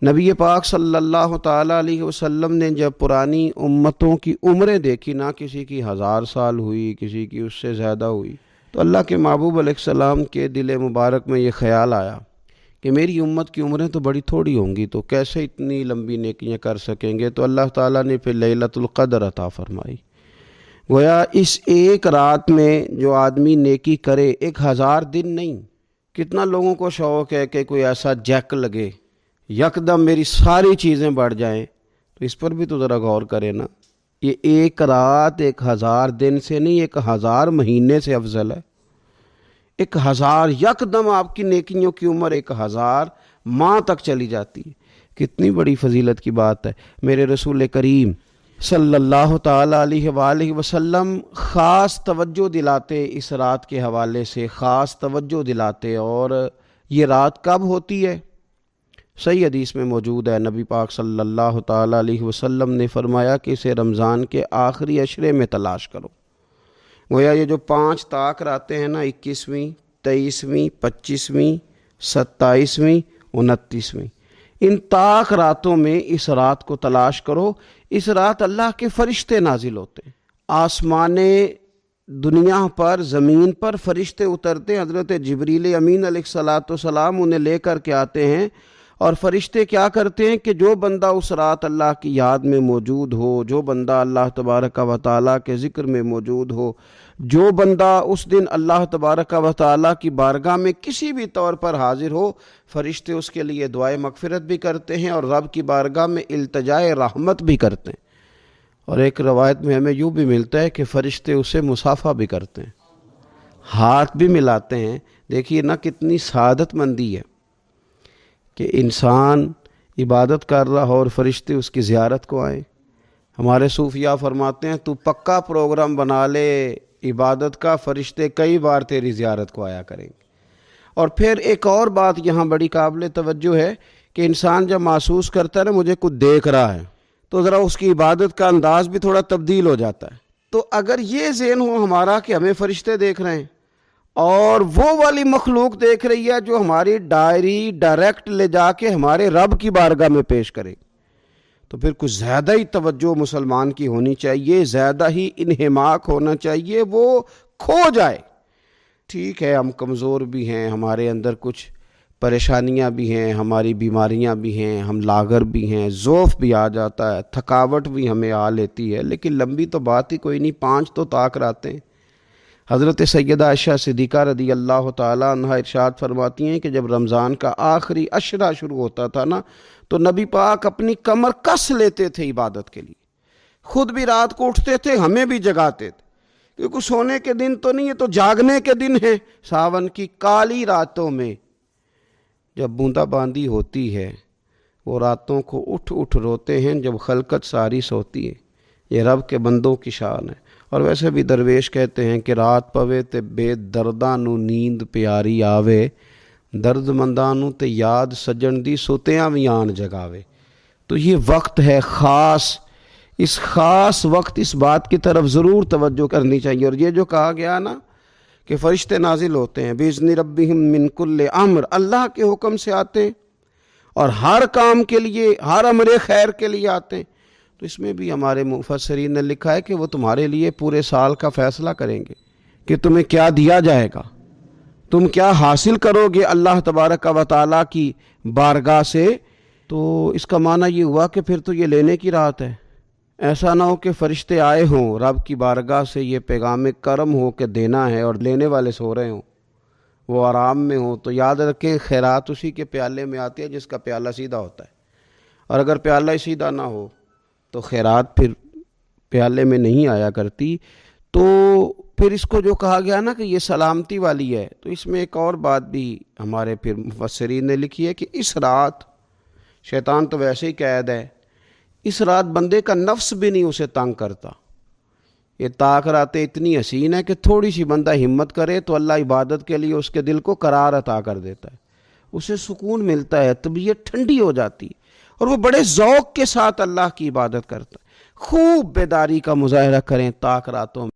نبی پاک صلی اللہ تعالیٰ علیہ وسلم نے جب پرانی امتوں کی عمریں دیکھی، نہ کسی کی 1000 سال ہوئی، کسی کی اس سے زیادہ ہوئی، تو اللہ کے محبوب علیہ السلام کے دل مبارک میں یہ خیال آیا کہ میری امت کی عمریں تو بڑی تھوڑی ہوں گی، تو کیسے اتنی لمبی نیکیاں کر سکیں گے؟ تو اللہ تعالیٰ نے پھر لیلۃ القدر عطا فرمائی۔ گویا اس ایک رات میں جو آدمی نیکی کرے، 1000 دن نہیں، کتنا لوگوں کو شوق ہے کہ کوئی ایسا جیک لگے، یکدم میری ساری چیزیں بڑھ جائیں، تو اس پر بھی تو ذرا غور کرے نا۔ یہ ایک رات 1000 دن سے نہیں، 1000 مہینے سے افضل ہے۔ 1000 یکدم آپ کی نیکیوں کی عمر 1000 ماہ تک چلی جاتی ہے، کتنی بڑی فضیلت کی بات ہے۔ میرے رسول کریم صلی اللہ تعالیٰ علیہ وآلہ وسلم خاص توجہ دلاتے، اس رات کے حوالے سے خاص توجہ دلاتے۔ اور یہ رات کب ہوتی ہے؟ صحیح حدیث میں موجود ہے، نبی پاک صلی اللہ تعالیٰ علیہ وسلم نے فرمایا کہ اسے رمضان کے آخری عشرے میں تلاش کرو۔ گویا یہ جو 5 طاق راتیں ہیں نا، 21ویں، 23ویں، 25ویں، 27ویں، 29ویں، ان طاق راتوں میں اس رات کو تلاش کرو۔ اس رات اللہ کے فرشتے نازل ہوتے ہیں، آسمان دنیا پر، زمین پر فرشتے اترتے ہیں۔ حضرت جبریل امین علیہ السلام انہیں لے کر کے آتے ہیں، اور فرشتے کیا کرتے ہیں کہ جو بندہ اس رات اللہ کی یاد میں موجود ہو، جو بندہ اللہ تبارک و تعالیٰ کے ذکر میں موجود ہو، جو بندہ اس دن اللہ تبارک و تعالیٰ کی بارگاہ میں کسی بھی طور پر حاضر ہو، فرشتے اس کے لیے دعائے مغفرت بھی کرتے ہیں اور رب کی بارگاہ میں التجائے رحمت بھی کرتے ہیں۔ اور ایک روایت میں ہمیں یوں بھی ملتا ہے کہ فرشتے اسے مصافحہ بھی کرتے ہیں، ہاتھ بھی ملاتے ہیں۔ دیکھیے نا کتنی سعادت مندی ہے کہ انسان عبادت کر رہا ہو اور فرشتے اس کی زیارت کو آئیں۔ ہمارے صوفیاء فرماتے ہیں تو پکا پروگرام بنا لے عبادت کا، فرشتے کئی بار تیری زیارت کو آیا کریں گے۔ اور پھر ایک اور بات یہاں بڑی قابل توجہ ہے کہ انسان جب محسوس کرتا ہے نا مجھے کچھ دیکھ رہا ہے، تو ذرا اس کی عبادت کا انداز بھی تھوڑا تبدیل ہو جاتا ہے۔ تو اگر یہ ذہن ہو ہمارا کہ ہمیں فرشتے دیکھ رہے ہیں اور وہ والی مخلوق دیکھ رہی ہے جو ہماری ڈائری ڈائریکٹ لے جا کے ہمارے رب کی بارگاہ میں پیش کرے، تو پھر کچھ زیادہ ہی توجہ مسلمان کی ہونی چاہیے، زیادہ ہی انہماک ہونا چاہیے، وہ کھو جائے۔ ٹھیک ہے ہم کمزور بھی ہیں، ہمارے اندر کچھ پریشانیاں بھی ہیں، ہماری بیماریاں بھی ہیں، ہم لاغر بھی ہیں، ضعف بھی آ جاتا ہے، تھکاوٹ بھی ہمیں آ لیتی ہے، لیکن لمبی تو بات ہی کوئی نہیں، 5 تو طاق راتیں ہیں۔ حضرت سیدہ عائشہ صدیقہ رضی اللہ تعالیٰ عنہ ارشاد فرماتی ہیں کہ جب رمضان کا آخری عشرہ شروع ہوتا تھا نا، تو نبی پاک اپنی کمر کس لیتے تھے عبادت کے لیے، خود بھی رات کو اٹھتے تھے، ہمیں بھی جگاتے تھے، کیونکہ سونے کے دن تو نہیں، یہ تو جاگنے کے دن ہیں۔ ساون کی کالی راتوں میں جب بوندا باندی ہوتی ہے، وہ راتوں کو اٹھ اٹھ روتے ہیں جب خلقت ساری سوتی ہے۔ یہ رب کے بندوں کی شان ہے۔ اور ویسے بھی درویش کہتے ہیں کہ رات پوے تے بے درداں نو نیند پیاری آوے، درد منداں نو تے یاد سجن دی سوتیاں وی آن جگاوے۔ تو یہ وقت ہے خاص، اس خاص وقت اس بات کی طرف ضرور توجہ کرنی چاہیے۔ اور یہ جو کہا گیا نا کہ فرشتے نازل ہوتے ہیں بِإِذْنِ رَبِّهِمْ مِنْ كُلِّ امر، اللہ کے حکم سے آتے ہیں اور ہر کام کے لیے، ہر امر خیر کے لیے آتے ہیں۔ تو اس میں بھی ہمارے مفسرین نے لکھا ہے کہ وہ تمہارے لیے پورے سال کا فیصلہ کریں گے کہ تمہیں کیا دیا جائے گا، تم کیا حاصل کرو گے اللہ تبارک و تعالیٰ کی بارگاہ سے۔ تو اس کا معنی یہ ہوا کہ پھر تو یہ لینے کی رات ہے۔ ایسا نہ ہو کہ فرشتے آئے ہوں رب کی بارگاہ سے یہ پیغام کرم ہو کہ دینا ہے اور لینے والے سو رہے ہوں، وہ آرام میں ہوں۔ تو یاد رکھیں خیرات اسی کے پیالے میں آتی ہے جس کا پیالہ سیدھا ہوتا ہے، اور اگر پیالہ ہی سیدھا نہ ہو تو خیرات پھر پیالے میں نہیں آیا کرتی۔ تو پھر اس کو جو کہا گیا نا کہ یہ سلامتی والی ہے، تو اس میں ایک اور بات بھی ہمارے پھر مفسرین نے لکھی ہے کہ اس رات شیطان تو ویسے ہی قید ہے، اس رات بندے کا نفس بھی نہیں اسے تنگ کرتا۔ یہ طاق راتیں اتنی حسین ہے کہ تھوڑی سی بندہ ہمت کرے تو اللہ عبادت کے لیے اس کے دل کو قرار عطا کر دیتا ہے، اسے سکون ملتا ہے، طبیعت ٹھنڈی ہو جاتی ہے، اور وہ بڑے ذوق کے ساتھ اللہ کی عبادت کرتا ہے۔ خوب بیداری کا مظاہرہ کریں طاق راتوں میں۔